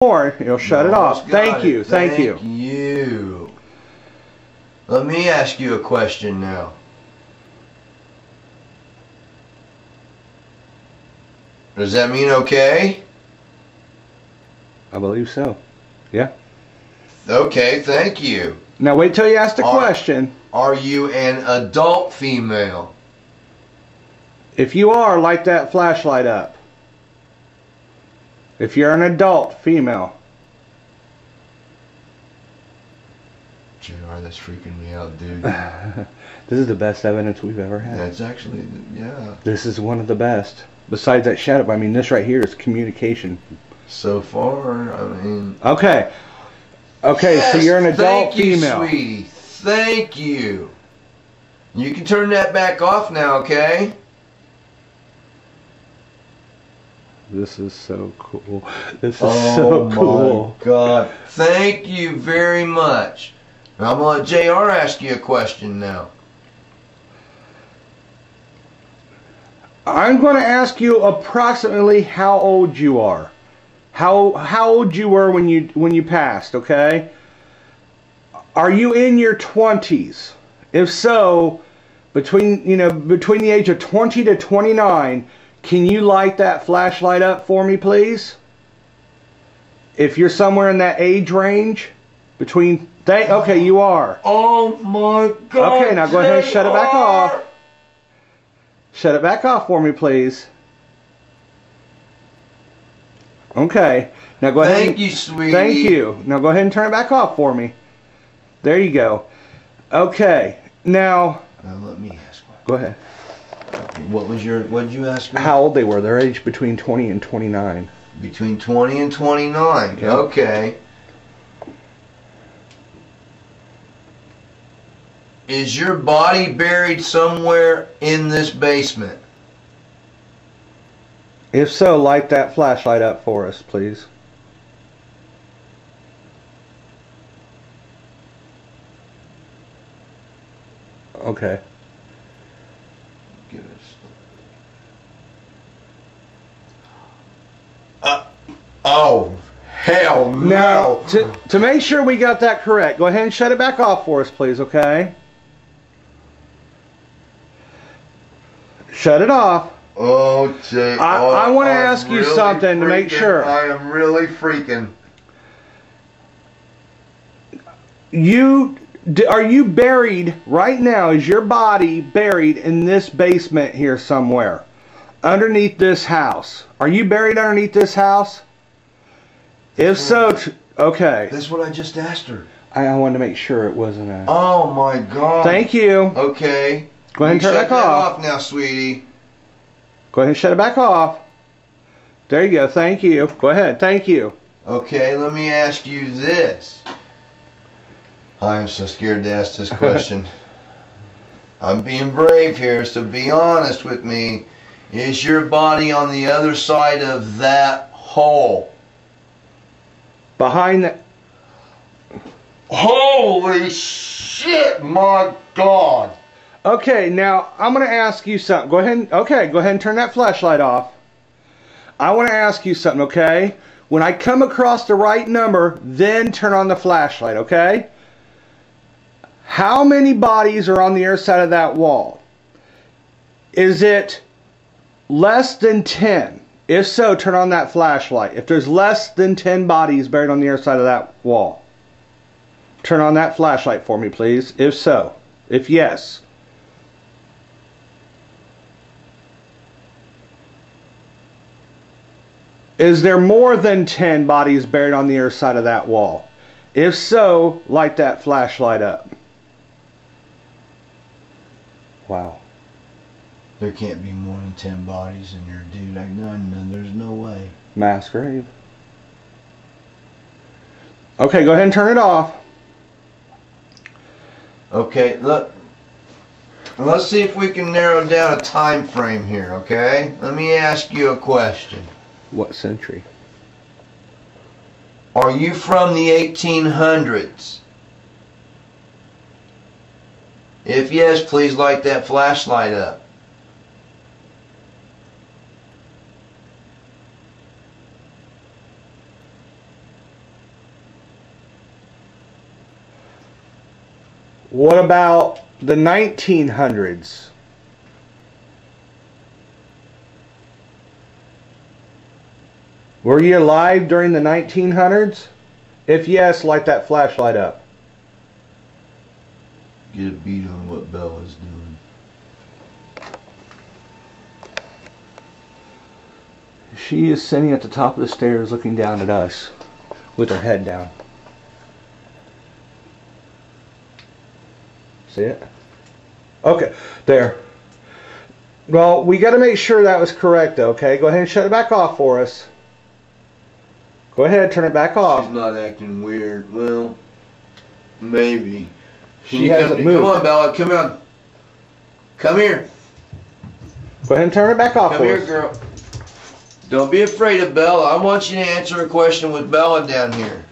more, it'll shut it off. Thank you. Thank you. Let me ask you a question now. Does that mean okay? I believe so. Yeah. Okay, thank you. Now wait till you ask the question. Are you an adult female? If you are, light that flashlight up. If you're an adult female. JR, that's freaking me out, dude. This is the best evidence we've ever had. That's actually, yeah. This is one of the best. Besides that shadow, I mean, this right here is communication. So far, I mean... Okay. Okay, yes, so you're an adult female. Thank you, sweetie. Thank you. You can turn that back off now, okay? This is so cool. This is so cool. Oh my God. Thank you very much. Now I'm going to let JR ask you a question now. I'm going to ask you approximately how old you are. How old you were when you passed, okay? Are you in your 20s? If so, between the age of 20 to 29, can you light that flashlight up for me, please? If you're somewhere in that age range, okay, you are. Oh my God. Okay, now go ahead and shut it back off. Shut it back off for me, please. Okay, now go ahead. Thank you, sweetie. Thank you. Now go ahead and turn it back off for me. There you go. Okay, now let me ask one. Go ahead. What did you ask me? How old they were. Their age between 20 and 29. Between 20 and 29. Yep. Okay. Is your body buried somewhere in this basement? If so, light that flashlight up for us, please. Okay. Give us. Oh, hell no. Now, to make sure we got that correct, go ahead and shut it back off for us, please, okay? Shut it off. Oh, Jay. I want to ask you something to make sure. I am really freaking. Are you buried right now? Is your body buried in this basement here somewhere? Underneath this house? Are you buried underneath this house? If so, okay. That's what I just asked her. I wanted to make sure it wasn't a... Oh my God. Thank you. Okay. Go ahead and turn it back off. Now, sweetie. Go ahead and shut it back off. There you go. Thank you. Go ahead. Thank you. Okay, let me ask you this. I'm so scared to ask this question. I'm being brave here, so be honest with me. Is your body on the other side of that hole? Behind the... Holy shit, my God. Okay, now I'm going to ask you something. Go ahead and turn that flashlight off. I want to ask you something, okay? When I come across the right number, then turn on the flashlight, okay? How many bodies are on the other side of that wall? Is it less than 10? If so, turn on that flashlight. If there's less than 10 bodies buried on the other side of that wall, turn on that flashlight for me, please. If so. If yes. Is there more than 10 bodies buried on the other side of that wall? If so, light that flashlight up. Wow. There can't be more than 10 bodies in there, dude. There's no way. Mass grave. Okay, go ahead and turn it off. Okay, look. Let's see if we can narrow down a time frame here, okay? Let me ask you a question. What century? Are you from the 1800s? If yes, please light that flashlight up. What about the 1900s? Were you alive during the 1900s? If yes, light that flashlight up. Get a beat on what Bella's doing. She is sitting at the top of the stairs looking down at us with her head down. See it? Okay, there. Well, we got to make sure that was correct, though, okay? Go ahead and shut it back off for us. Go ahead, turn it back off. She's not acting weird. Well, maybe. She hasn't moved. Come on, Bella. Come on. Come here. Go ahead and turn it back off Come for here, us. girl. Don't be afraid of Bella. I want you to answer a question with Bella down here.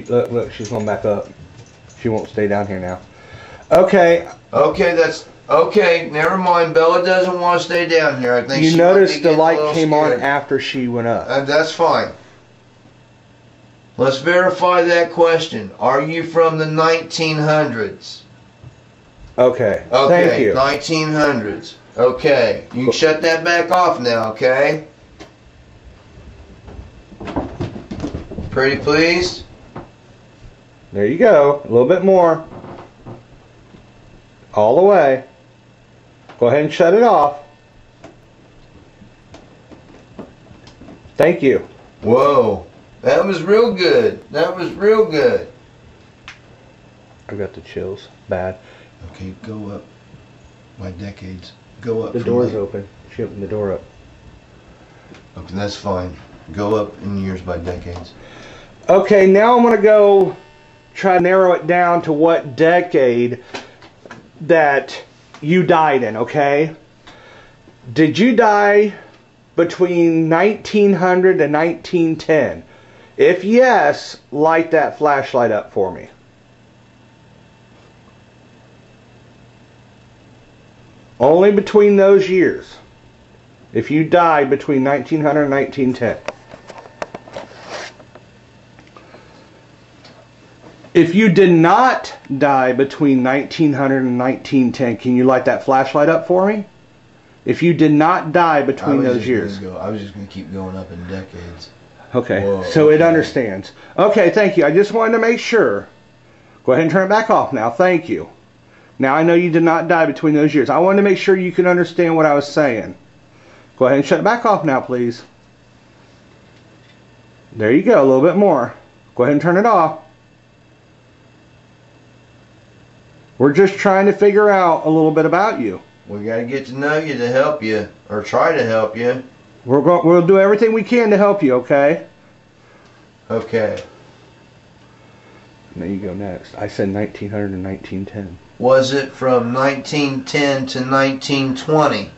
Look, she's going back up. She won't stay down here now. Okay. Okay, that's okay. Never mind. Bella doesn't want to stay down here. I think You she noticed might be the getting a light little came scared. on after she went up. That's fine. Let's verify that question. Are you from the 1900s? Okay. Okay. Thank you. 1900s. Okay. You can shut that back off now, okay? Pretty please? There you go. A little bit more. All the way. Go ahead and shut it off. Thank you. Whoa. That was real good. That was real good. I got the chills. Bad. Okay, go up by decades. Go up. The from door's there. open. She opened the door up. Okay, that's fine. Go up in years by decades. Okay, now I'm going to go try to narrow it down to what decade that you died in, okay? Did you die between 1900 and 1910? If yes, light that flashlight up for me. Only between those years. If you died between 1900 and 1910. If you did not die between 1900 and 1910, can you light that flashlight up for me? If you did not die between those years. I was just going to keep going up in decades. Okay, Whoa, so it okay. understands. Okay, thank you. I just wanted to make sure. Go ahead and turn it back off now. Thank you. Now I know you did not die between those years. I wanted to make sure you can understand what I was saying. Go ahead and shut it back off now, please. There you go, a little bit more. Go ahead and turn it off. We're just trying to figure out a little bit about you. We got to get to know you to help you, or try to help you. We'll do everything we can to help you, okay? Okay. There you go next. I said 1900 and 1910. Was it from 1910 to 1920?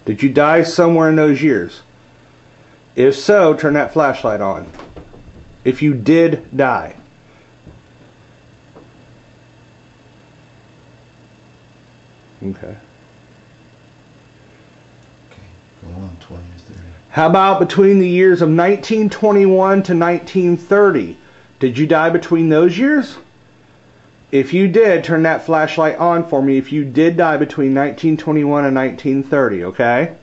Did you die somewhere in those years? If so, turn that flashlight on. If you did die. Okay. Go on, 20 to 30. How about between the years of 1921 to 1930? Did you die between those years? If you did, turn that flashlight on for me if you did die between 1921 and 1930, okay?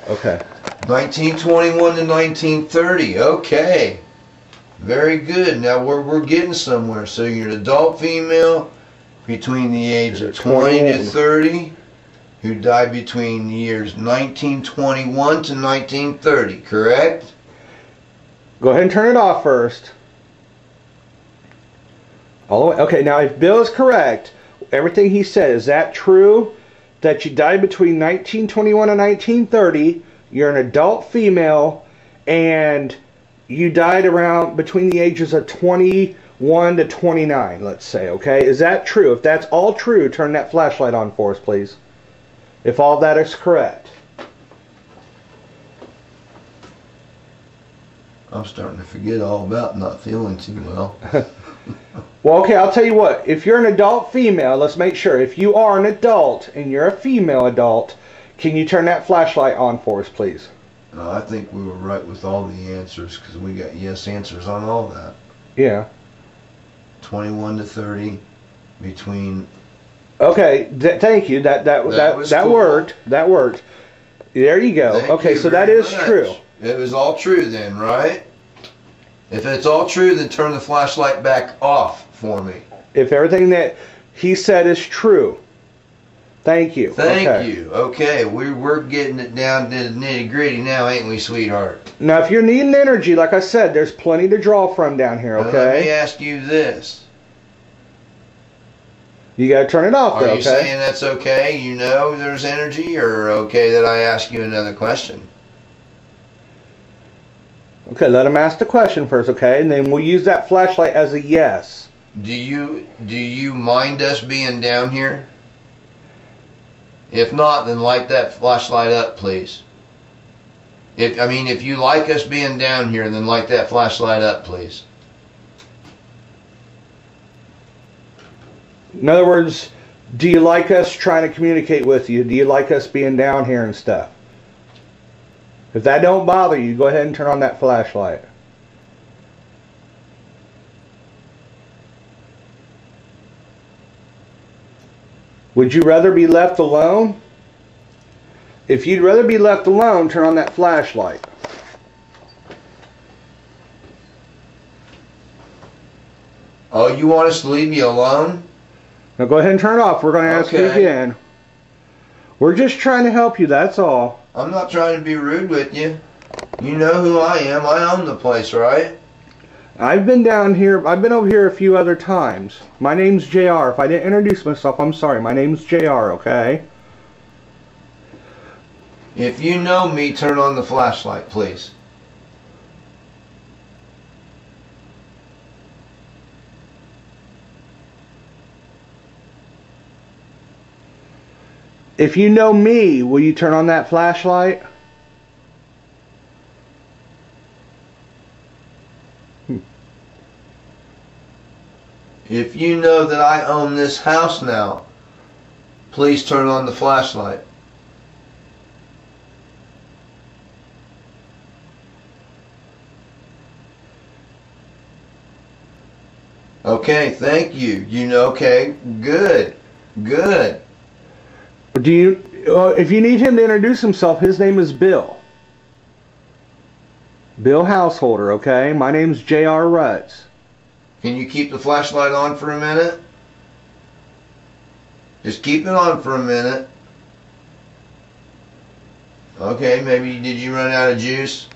Okay. 1921 to 1930. Okay. Very good. Now we're getting somewhere. So you're an adult female between the age of 20 to 30 who died between the years 1921 to 1930, correct? Go ahead and turn it off first. All the way. Okay, now if Bill is correct, everything he said, is that true? That you died between 1921 and 1930, you're an adult female, and you died around between the ages of 21 to 29, let's say, okay? Is that true? If that's all true, turn that flashlight on for us, please. If all that is correct. I'm starting to forget all about not feeling too well. Well, okay, I'll tell you what. If you're an adult female, let's make sure. If you are an adult and you're a female adult, can you turn that flashlight on for us, please? I think we were right with all the answers because we got yes answers on all that. Yeah. 21 to 30 between. Okay, thank you. That cool. worked. That worked. There you go. Thank okay, you so that very is much. true. It was all true then, right? If it's all true, then turn the flashlight back off for me. If everything that he said is true. Thank you. Thank you. Okay, we're getting it down to the nitty gritty now, ain't we, sweetheart? Now, if you're needing energy, like I said, there's plenty to draw from down here, Now, let me okay? ask you this. You gotta turn it off, Are though, you okay? saying that's okay? You know there's energy, or okay that I ask you another question? Okay, let him ask the question first, okay? And then we'll use that flashlight as a yes. Do you mind us being down here? If not, then light that flashlight up, please. If you like us being down here, then light that flashlight up, please. In other words, do you like us trying to communicate with you? Do you like us being down here and stuff? If that don't bother you, go ahead and turn on that flashlight. Would you rather be left alone? If you'd rather be left alone, turn on that flashlight. Oh, you want us to leave you alone? Now go ahead and turn it off. We're going to ask you Okay. again. We're just trying to help you, that's all. I'm not trying to be rude with you. You know who I am. I own the place, right? I've been down here, I've been over here a few other times. My name's JR. If I didn't introduce myself, I'm sorry. My name's JR, okay? If you know me, turn on the flashlight, please. If you know me, will you turn on that flashlight? If you know that I own this house now, please turn on the flashlight. Okay, thank you. You know, okay, good, good. Do you? If you need him to introduce himself, his name is Bill. Bill Householder, okay? My name's J.R. Rutz. Can you keep the flashlight on for a minute? Just keep it on for a minute. Okay, maybe did you run out of juice?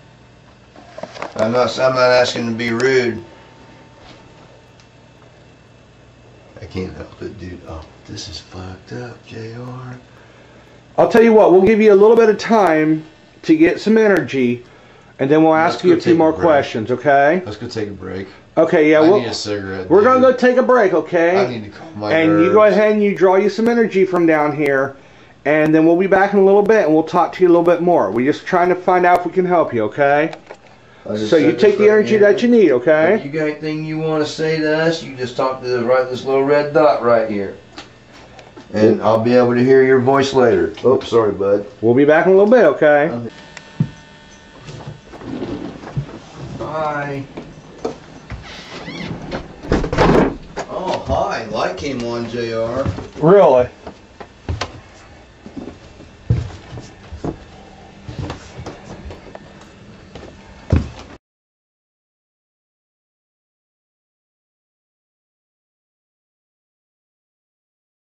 I'm not asking to be rude. I can't help it, dude. Oh, this is fucked up, JR. I'll tell you what, we'll give you a little bit of time to get some energy, and then we'll ask you a few more questions, okay? Let's go take a break. Okay, yeah, I need a cigarette. we're going to go take a break, okay? I need to calm my And nerves. you go ahead and you draw you some energy from down here, and then we'll be back in a little bit, and we'll talk to you a little bit more. We're just trying to find out if we can help you, okay? So you take the energy that you need, okay? If you got anything you want to say to us, you just talk to this little red dot right here. And I'll be able to hear your voice later. Oh, sorry, bud. We'll be back in a little bit, okay? Hi. Oh, hi. Light came on, JR. Really?